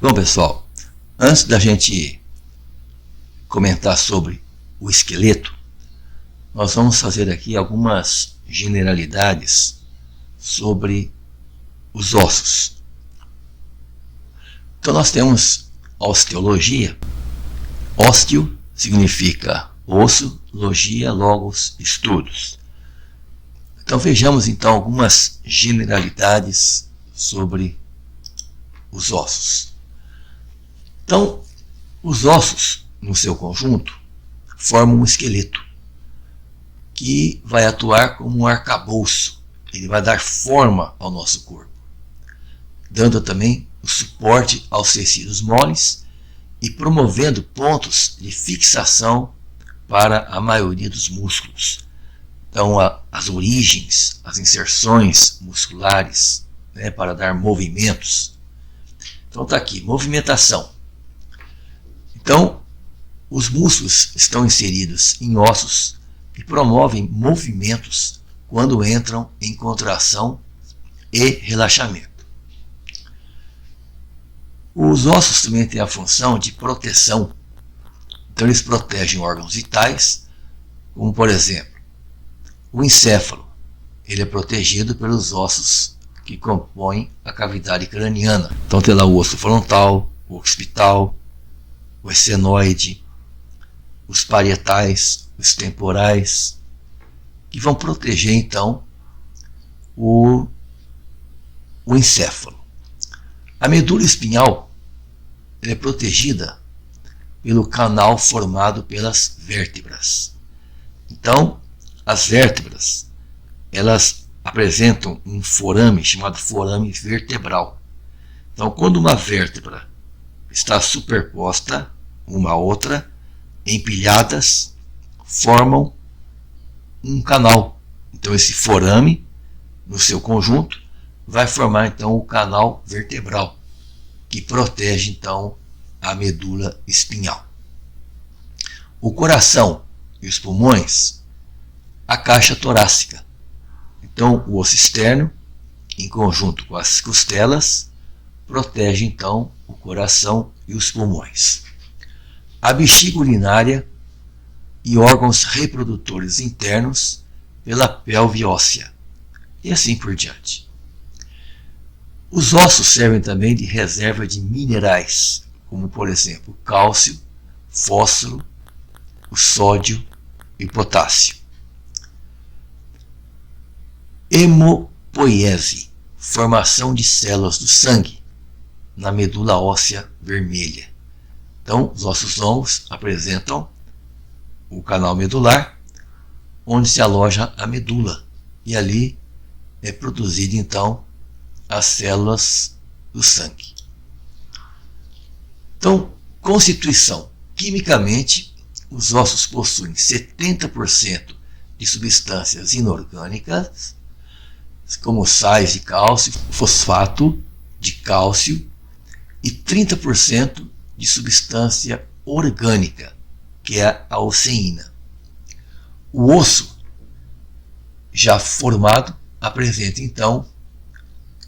Bom, pessoal, antes da gente comentar sobre o esqueleto, nós vamos fazer aqui algumas generalidades sobre os ossos. Então nós temos a osteologia. Ósteo significa osso, logia, logos, estudos. Então vejamos então algumas generalidades sobre os ossos. Então, os ossos, no seu conjunto, formam um esqueleto que vai atuar como um arcabouço. Ele vai dar forma ao nosso corpo, dando também o suporte aos tecidos moles e promovendo pontos de fixação para a maioria dos músculos. Então, as origens, as inserções musculares, para dar movimentos. Então está aqui, movimentação. Então, os músculos estão inseridos em ossos e promovem movimentos quando entram em contração e relaxamento. Os ossos também têm a função de proteção. Então, eles protegem órgãos vitais, como por exemplo, o encéfalo. Ele é protegido pelos ossos que compõem a cavidade craniana. Então, tem lá o osso frontal, o occipital, o esfenoide, os parietais, os temporais, que vão proteger então o encéfalo. A medula espinhal é protegida pelo canal formado pelas vértebras. Então, as vértebras, elas apresentam um forame chamado forame vertebral. Então, quando uma vértebra está superposta uma à outra, empilhadas, formam um canal. Então esse forame, no seu conjunto, vai formar então o canal vertebral, que protege então a medula espinhal. O coração e os pulmões, a caixa torácica. Então o osso externo, em conjunto com as costelas, protege então o coração e os pulmões. A bexiga urinária e órgãos reprodutores internos pela pelve óssea, e assim por diante. Os ossos servem também de reserva de minerais, como por exemplo cálcio, fósforo, o sódio e potássio. Hemopoiese, formação de células do sangue na medula óssea vermelha. Então, os ossos longos apresentam o canal medular, onde se aloja a medula, e ali é produzida então as células do sangue. Então, constituição. Quimicamente, os ossos possuem 70% de substâncias inorgânicas, como sais de cálcio, fosfato de cálcio, e 30% de substância orgânica, que é a osseína. O osso, já formado, apresenta então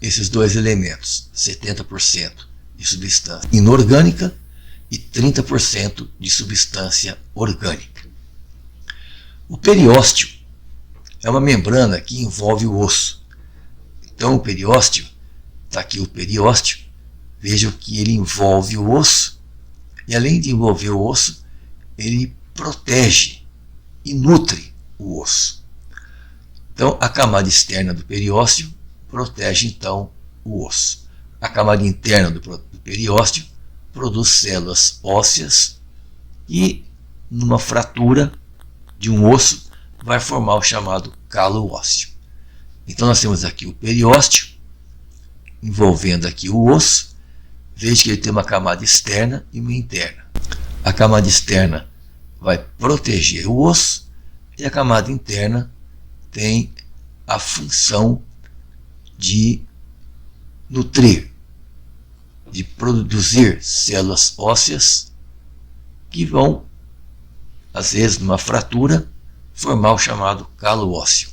esses dois elementos, 70% de substância inorgânica e 30% de substância orgânica. O periósteo é uma membrana que envolve o osso. Então o periósteo, está aqui o periósteo, vejam que ele envolve o osso, e além de envolver o osso, ele protege e nutre o osso. Então a camada externa do periósteo protege então o osso. A camada interna do periósteo produz células ósseas e numa fratura de um osso vai formar o chamado calo ósseo. Então nós temos aqui o periósteo envolvendo aqui o osso. Veja que ele tem uma camada externa e uma interna. A camada externa vai proteger o osso e a camada interna tem a função de nutrir, de produzir células ósseas que vão, às vezes numa fratura, formar o chamado calo ósseo.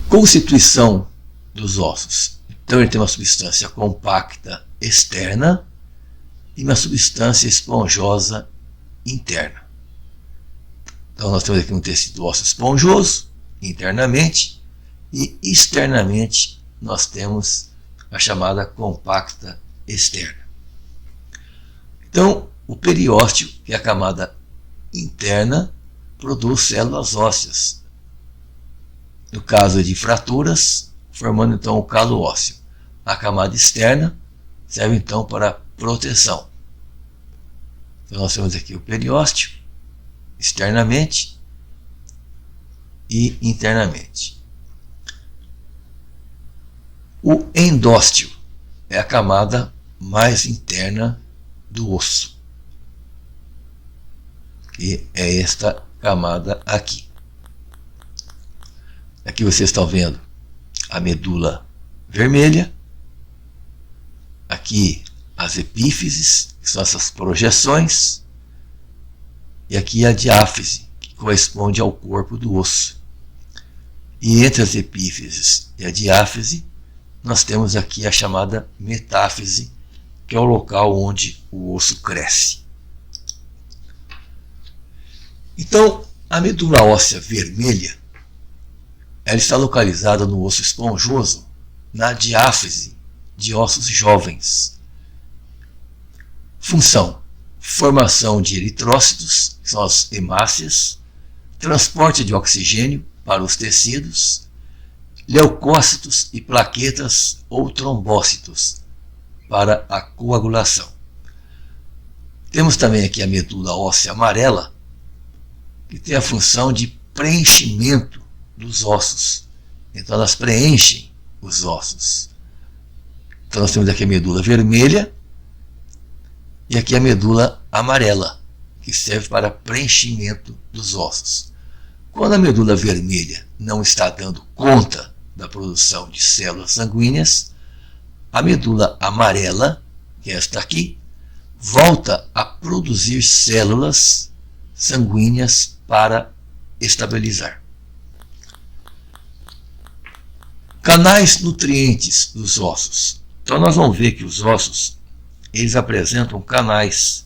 Constituição dos ossos. Então ele tem uma substância compacta externa e uma substância esponjosa interna. Então nós temos aqui um tecido ósseo esponjoso internamente e externamente nós temos a chamada compacta externa. Então o periósteo, que é a camada interna, produz células ósseas. No caso de fraturas, formando então o calo ósseo. A camada externa serve então para proteção. Então nós temos aqui o periósteo, externamente e internamente. O endósteo é a camada mais interna do osso, que é esta camada aqui. Aqui vocês estão vendo a medula vermelha, aqui as epífises, que são essas projeções, e aqui a diáfise, que corresponde ao corpo do osso. E entre as epífises e a diáfise, nós temos aqui a chamada metáfise, que é o local onde o osso cresce. Então, a medula óssea vermelha, ela está localizada no osso esponjoso, na diáfise de ossos jovens. Função: formação de eritrócitos, que são as hemácias, transporte de oxigênio para os tecidos, leucócitos e plaquetas ou trombócitos para a coagulação. Temos também aqui a medula óssea amarela, que tem a função de preenchimento dos ossos. Então elas preenchem os ossos. Então nós temos aqui a medula vermelha e aqui a medula amarela, que serve para preenchimento dos ossos. Quando a medula vermelha não está dando conta da produção de células sanguíneas, a medula amarela, que é esta aqui, volta a produzir células sanguíneas para estabilizar. Canais nutrientes dos ossos. Então nós vamos ver que os ossos, eles apresentam canais,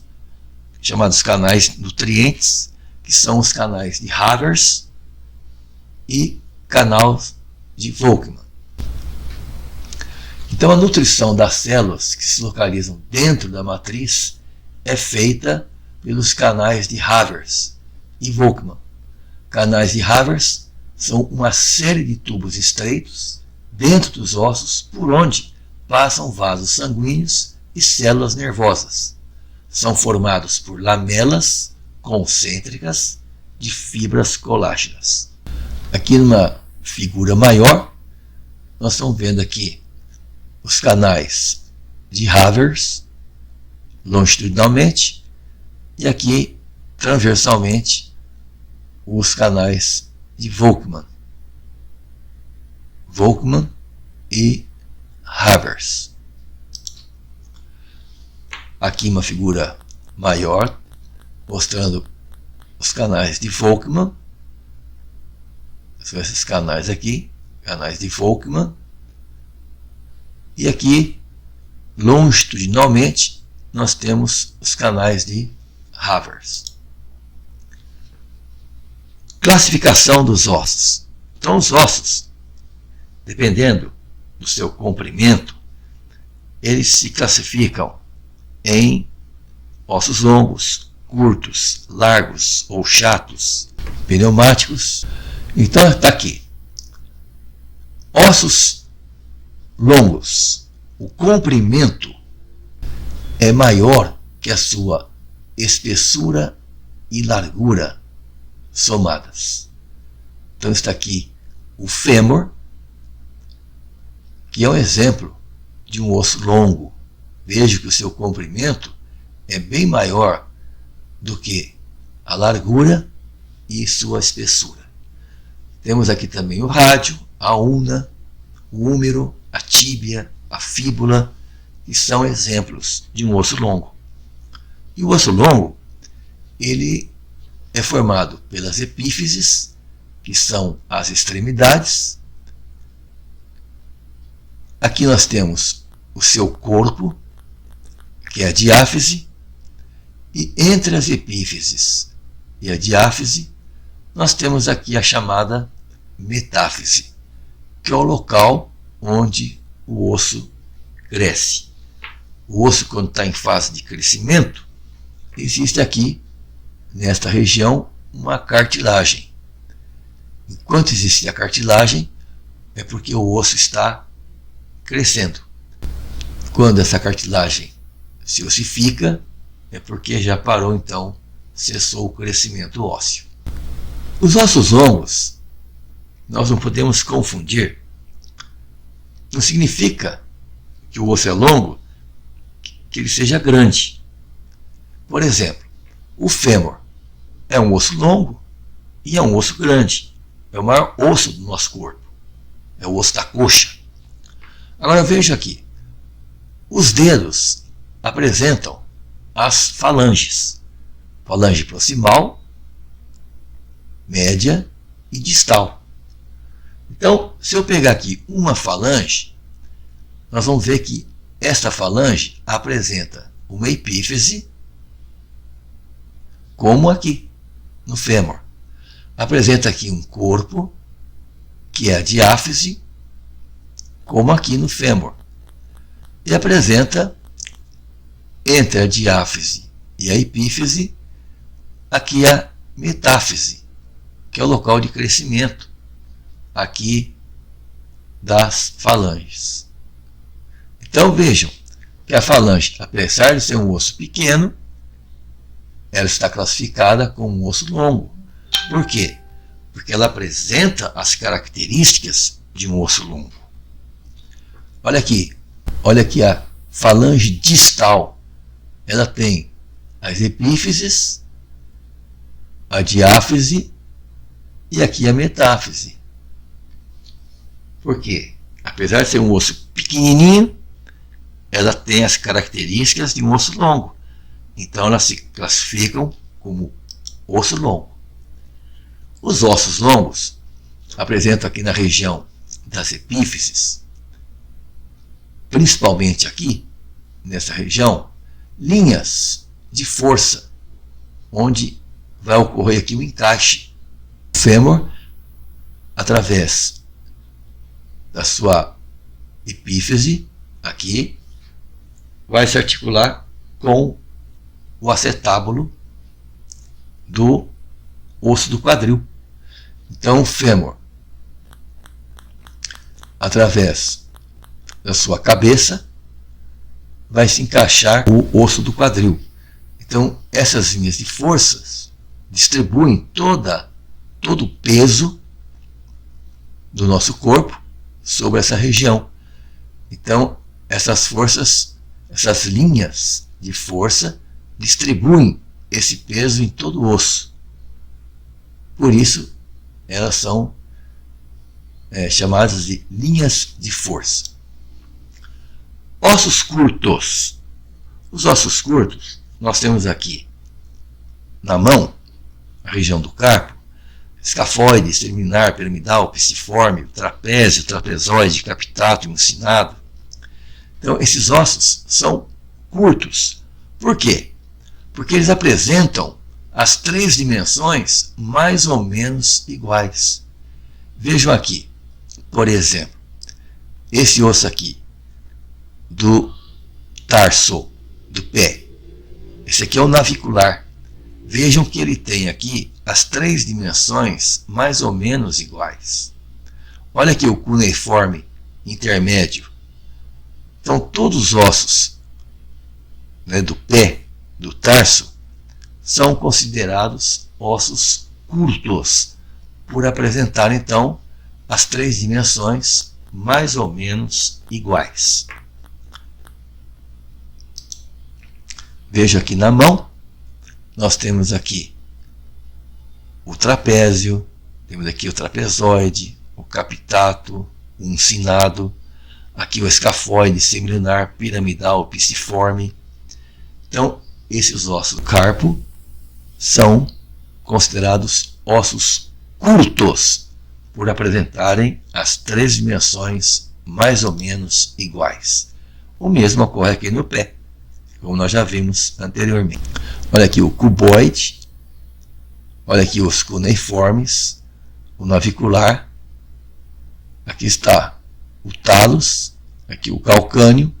chamados canais nutrientes, que são os canais de Havers e canal de Volkmann. Então a nutrição das células que se localizam dentro da matriz é feita pelos canais de Havers e Volkmann. Canais de Havers são uma série de tubos estreitos dentro dos ossos por onde passam vasos sanguíneos e células nervosas. São formados por lamelas concêntricas de fibras colágenas. Aqui numa figura maior, nós estamos vendo aqui os canais de Havers longitudinalmente e aqui transversalmente os canais de Volkmann e Havers. Aqui uma figura maior mostrando os canais de Volkmann. São esses canais aqui, canais de Volkmann. E aqui, longitudinalmente, nós temos os canais de Havers. Classificação dos ossos. Então, os ossos, dependendo do seu comprimento, eles se classificam em ossos longos, curtos, largos ou chatos, pneumáticos. Então está aqui. Ossos longos. O comprimento é maior que a sua espessura e largura somadas. Então está aqui o fêmur, que é um exemplo de um osso longo. Veja que o seu comprimento é bem maior do que a largura e sua espessura. Temos aqui também o rádio, a ulna, o húmero, a tíbia, a fíbula, que são exemplos de um osso longo. E o osso longo, ele é formado pelas epífises, que são as extremidades. Aqui nós temos o seu corpo, que é a diáfise, e entre as epífises e a diáfise, nós temos aqui a chamada metáfise, que é o local onde o osso cresce. O osso, quando está em fase de crescimento, existe aqui, nesta região, uma cartilagem. Enquanto existe a cartilagem, é porque o osso está crescendo. Quando essa cartilagem se ossifica, é porque já parou, então, cessou o crescimento ósseo. Os ossos longos, nós não podemos confundir. Não significa que o osso é longo, que ele seja grande. Por exemplo, o fêmur é um osso longo e é um osso grande. É o maior osso do nosso corpo. É o osso da coxa. Agora veja aqui. Os dedos apresentam as falanges. Falange proximal, média e distal. Então, se eu pegar aqui uma falange, nós vamos ver que esta falange apresenta uma epífise, como aqui no fêmur. Apresenta aqui um corpo, que é a diáfise, como aqui no fêmur. E apresenta, entre a diáfise e a epífise, aqui a metáfise, que é o local de crescimento aqui das falanges. Então vejam que a falange, apesar de ser um osso pequeno, ela está classificada como um osso longo. Por quê? Porque ela apresenta as características de um osso longo. Olha aqui a falange distal. Ela tem as epífises, a diáfise e aqui a metáfise. Por quê? Apesar de ser um osso pequenininho, ela tem as características de um osso longo. Então elas se classificam como osso longo. Os ossos longos apresentam aqui na região das epífises, principalmente aqui, nessa região, linhas de força, onde vai ocorrer aqui o encaixe. O fêmur, através da sua epífise, aqui, vai se articular com o acetábulo do osso do quadril. Então o fêmur, através da sua cabeça, vai se encaixar o osso do quadril. Então essas linhas de forças distribuem todo o peso do nosso corpo sobre essa região. Então essas forças, essas linhas de força distribuem esse peso em todo o osso. Por isso elas são chamadas de linhas de força. Ossos curtos. Os ossos curtos, nós temos aqui na mão, a região do carpo, escafoide, terminar, piramidal, pisiforme, trapézio, trapezoide, capitato e uncinado. Então esses ossos são curtos. Por quê? Porque eles apresentam as três dimensões mais ou menos iguais. Vejam aqui, por exemplo, esse osso aqui do tarso, do pé. Esse aqui é o navicular. Vejam que ele tem aqui as três dimensões mais ou menos iguais. Olha aqui o cuneiforme intermédio. Então todos os ossos, né, do pé, do tarso, são considerados ossos curtos, por apresentar então as três dimensões mais ou menos iguais. Veja aqui na mão, nós temos aqui o trapézio, temos aqui o trapezoide, o capitato, o uncinado, aqui o escafoide, semilunar, piramidal, pisiforme. Então esses ossos do carpo são considerados ossos curtos, por apresentarem as três dimensões mais ou menos iguais. O mesmo ocorre aqui no pé. como nós já vimos anteriormente. Olha aqui o cuboide, olha aqui os cuneiformes, o navicular, aqui está o talos, aqui o calcâneo,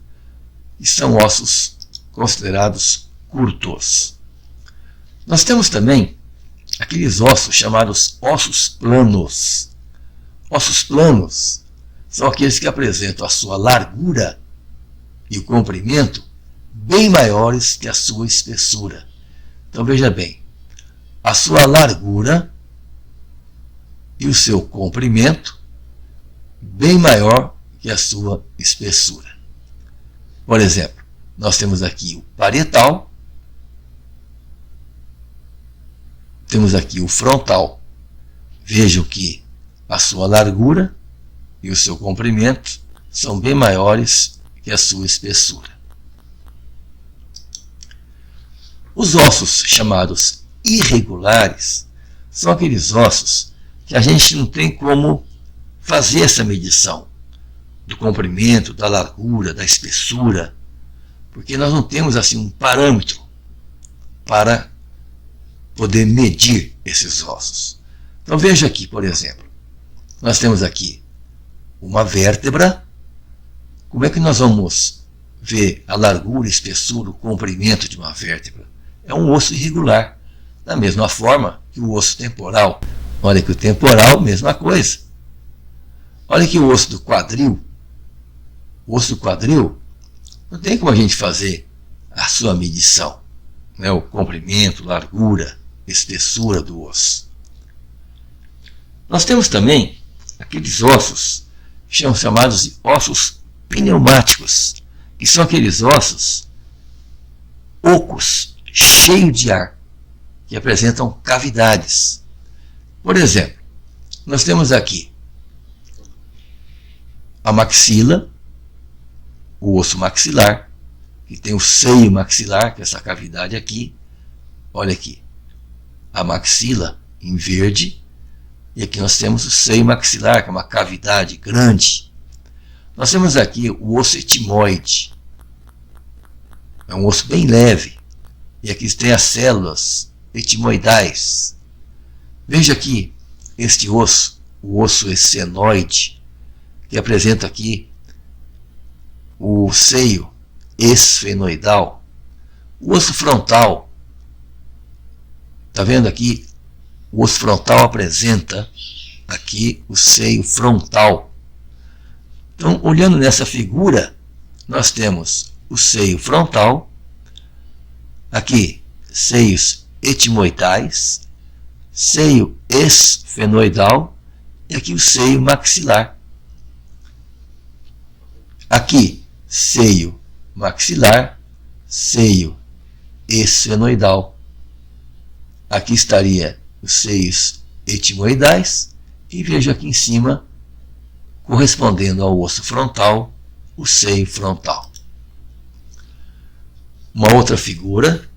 e são ossos considerados curtos. Nós temos também aqueles ossos chamados ossos planos. Ossos planos são aqueles que apresentam a sua largura e o comprimento bem maiores que a sua espessura. Então veja bem, a sua largura e o seu comprimento bem maior que a sua espessura. Por exemplo, nós temos aqui o parietal, temos aqui o frontal. Vejam que a sua largura e o seu comprimento são bem maiores que a sua espessura. Os ossos chamados irregulares são aqueles ossos que a gente não tem como fazer essa medição do comprimento, da largura, da espessura, porque nós não temos assim um parâmetro para poder medir esses ossos. Então veja aqui, por exemplo, nós temos aqui uma vértebra. Como é que nós vamos ver a largura, a espessura, o comprimento de uma vértebra? É um osso irregular, da mesma forma que o osso temporal. Olha que o temporal, mesma coisa. Olha aqui o osso do quadril. O osso do quadril, não tem como a gente fazer a sua medição, né? O comprimento, largura, espessura do osso. Nós temos também aqueles ossos que são chamados de ossos pneumáticos, que são aqueles ossos ocos, cheios de ar, que apresentam cavidades. Por exemplo, nós temos aqui a maxila, o osso maxilar, que tem o seio maxilar, que é essa cavidade aqui. Olha aqui, a maxila em verde, e aqui nós temos o seio maxilar, que é uma cavidade grande. Nós temos aqui o osso etimoide, é um osso bem leve, e aqui tem as células etimoidais. Veja aqui este osso, o osso esfenoide, que apresenta aqui o seio esfenoidal. O osso frontal, está vendo aqui? O osso frontal apresenta aqui o seio frontal. Então, olhando nessa figura, nós temos o seio frontal, aqui seios etimoidais, seio esfenoidal e aqui o seio maxilar. Aqui, seio maxilar, seio esfenoidal. Aqui estaria os seios etimoidais e vejo aqui em cima, correspondendo ao osso frontal, o seio frontal. Uma outra figura,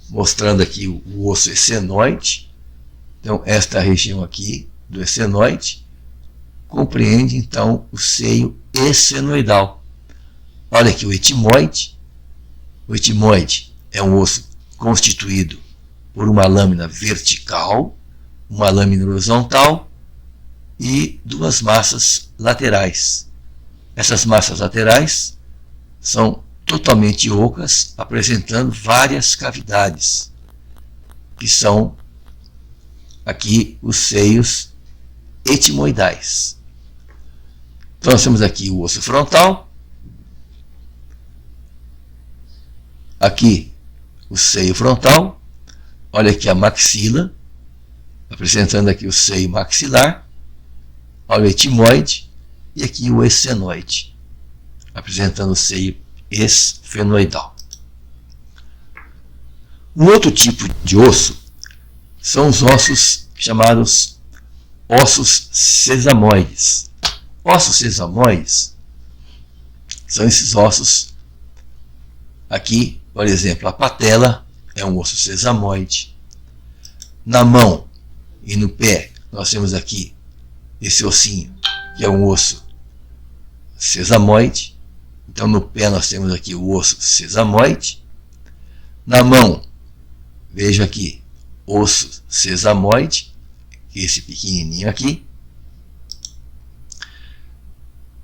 mostrando aqui o osso esfenoide. Então, esta região aqui do esfenoide compreende, então, o seio esfenoidal. Olha aqui o etimoide. O etimoide é um osso constituído por uma lâmina vertical, uma lâmina horizontal e duas massas laterais. Essas massas laterais são totalmente ocas, apresentando várias cavidades, que são aqui os seios etimoidais. Então nós temos aqui o osso frontal, aqui o seio frontal, olha aqui a maxila, apresentando aqui o seio maxilar, olha o etimoide e aqui o esfenoide, apresentando o seio esfenoidal. Um outro tipo de osso são os ossos chamados ossos sesamoides. Ossos sesamoides são esses ossos aqui, por exemplo, a patela é um osso sesamoide. Na mão e no pé nós temos aqui esse ossinho, que é um osso sesamoide. Então no pé nós temos aqui o osso sesamoide, Na mão, veja aqui, osso sesamoide, esse pequenininho aqui.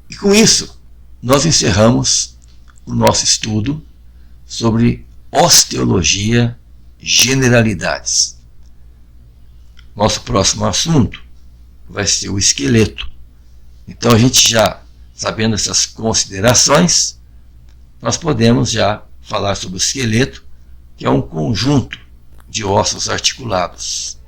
E com isso, nós encerramos o nosso estudo sobre osteologia, generalidades. Nosso próximo assunto vai ser o esqueleto. Então, a gente já sabendo essas considerações, nós podemos já falar sobre o esqueleto, que é um conjunto de ossos articulados.